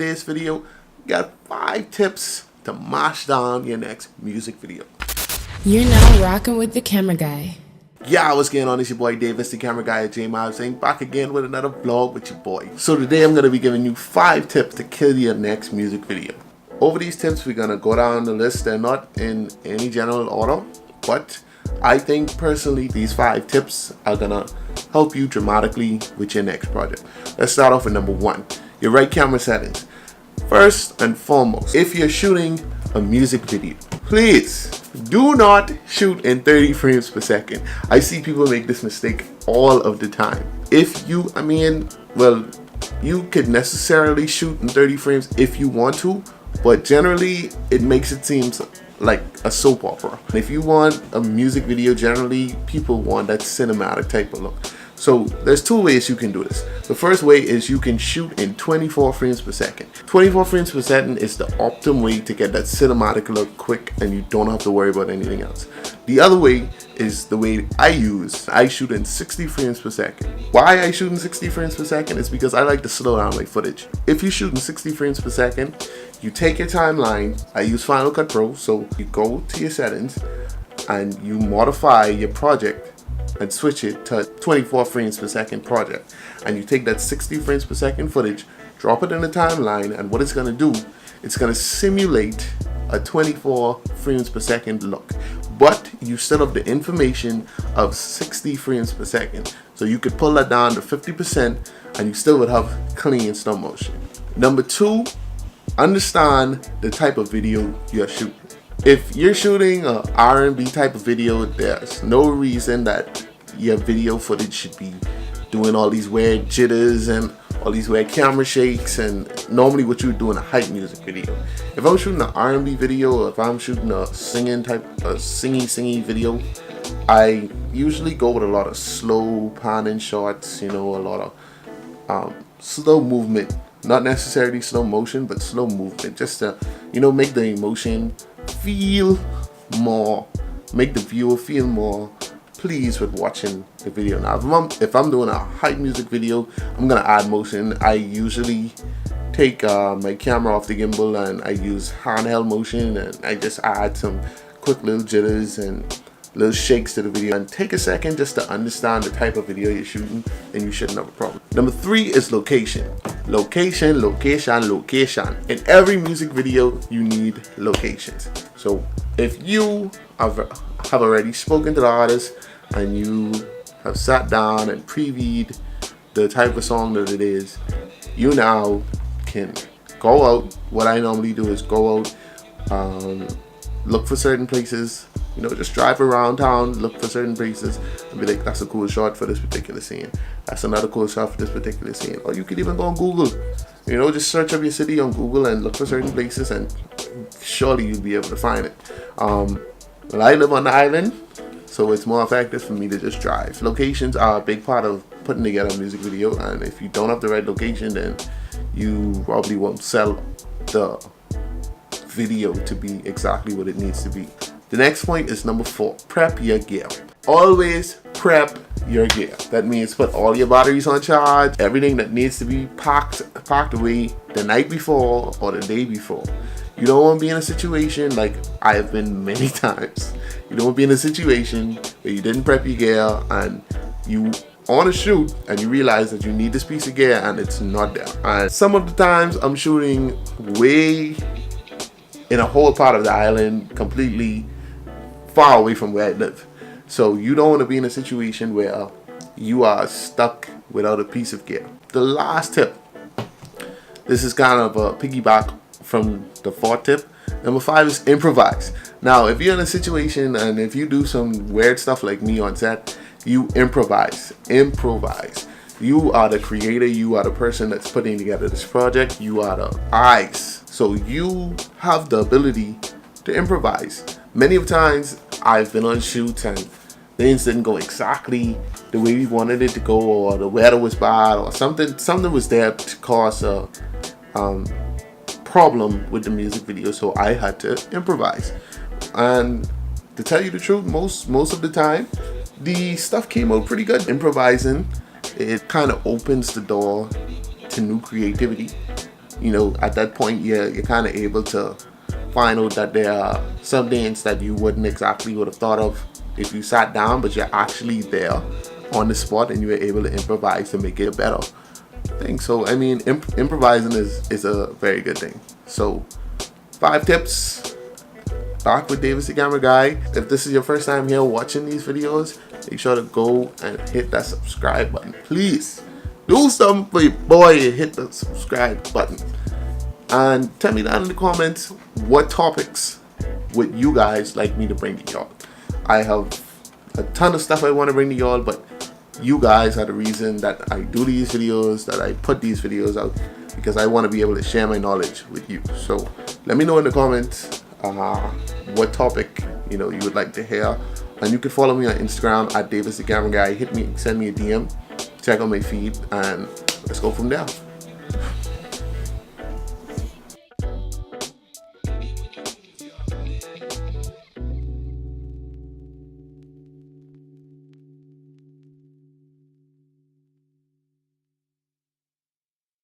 today's video, we got 5 tips to mash down your next music video. You're now rocking with the camera guy. Yeah, what's going on? It's your boy Davis, the camera guy at ycimaging, back again with another vlog with your boy. So today I'm going to be giving you 5 tips to kill your next music video. Over these tips, we're going to go down the list. They're not in any general order, but I think personally these 5 tips are going to help you dramatically with your next project. Let's start off with number 1, your right camera settings. First and foremost, if you're shooting a music video, please do not shoot in 30 frames per second. I see people make this mistake all of the time. You could necessarily shoot in 30 frames if you want to, but generally it makes it seem like a soap opera. If you want a music video, generally people want that cinematic type of look. So there's 2 ways you can do this. The first way is you can shoot in 24 frames per second. 24 frames per second is the optimum way to get that cinematic look quick and you don't have to worry about anything else. The other way is the way I use. I shoot in 60 frames per second. Why I shoot in 60 frames per second is because I like to slow down my footage. If you shoot in 60 frames per second, you take your timeline. I use Final Cut Pro, so you go to your settings and you modify your project and switch it to 24 frames per second project, and you take that 60 frames per second footage, drop it in the timeline, and what it's going to do, it's going to simulate a 24 frames per second look, but you still have the information of 60 frames per second, so you could pull that down to 50% and you still would have clean slow motion. Number 2, understand the type of video you're shooting. If you're shooting a R&B type of video, there's no reason that your video footage should be doing all these weird jitters and all these weird camera shakes and normally what you would do in a hype music video. If I'm shooting an R&B video, or if I'm shooting a singy video, I usually go with a lot of slow panning shots, a lot of slow movement. Not necessarily slow motion, but slow movement, just to make the emotion feel more, make the viewer feel more pleased with watching the video. Now if I'm doing a hype music video, I'm gonna add motion. I usually take my camera off the gimbal and I use handheld motion, and I just add some quick little jitters and little shakes to the video, and take a second just to understand the type of video you're shooting, and you shouldn't have a problem. Number 3 is location. Location. In every music video you need locations. So if you have already spoken to the artist and you have sat down and previewed the type of song that it is, you now can go out. What I normally do is go out, look for certain places, just drive around town, look for certain places and be like, that's a cool shot for this particular scene, that's another cool shot for this particular scene. Or you could even go on Google, just search up your city on Google and look for certain places, and surely you'll be able to find it. Well, I live on the island, so it's more effective for me to just drive. Locations are a big part of putting together a music video, and if you don't have the right location, then you probably won't sell the video to be exactly what it needs to be. The next point is number 4, prep your gear. Always prep your gear. That means put all your batteries on charge, everything that needs to be packed away the night before or the day before. You don't want to be in a situation like I have been many times. You don't want to be in a situation where you didn't prep your gear and you on a shoot and you realize that you need this piece of gear and it's not there. And some of the times I'm shooting way in a whole part of the island, completely far away from where I live. So you don't want to be in a situation where you are stuck without a piece of gear. The last tip, this is kind of a piggyback from the 4th tip. Number 5 is improvise. Now if you're in a situation and if you do some weird stuff like me on set, you improvise. You are the creator, you are the person that's putting together this project, you are the eyes, so you have the ability to improvise. Many of times I've been on shoots and things didn't go exactly the way we wanted it to go, or the weather was bad, or something was there to cause a problem with the music video, so I had to improvise. And to tell you the truth, most of the time the stuff came out pretty good. Improvising, it kind of opens the door to new creativity. you know, at that point you're kind of able to find out that there are some things that you wouldn't exactly would have thought of if you sat down, but you're actually there on the spot and you were able to improvise to make it a better thing. So I mean, improvising is a very good thing. So 5 tips. Back with Davis the Camera Guy. If this is your first time here watching these videos, make sure to go and hit that subscribe button. Please do something for your boy. Hit the subscribe button and tell me down in the comments what topics would you guys like me to bring to y'all. I have a ton of stuff I want to bring to y'all, but you guys are the reason that I do these videos, that I put these videos out, because I want to be able to share my knowledge with you. So let me know in the comments what topic you would like to hear, and you can follow me on Instagram at Davis the Camera Guy. Send me a DM, check out my feed, and let's go from there.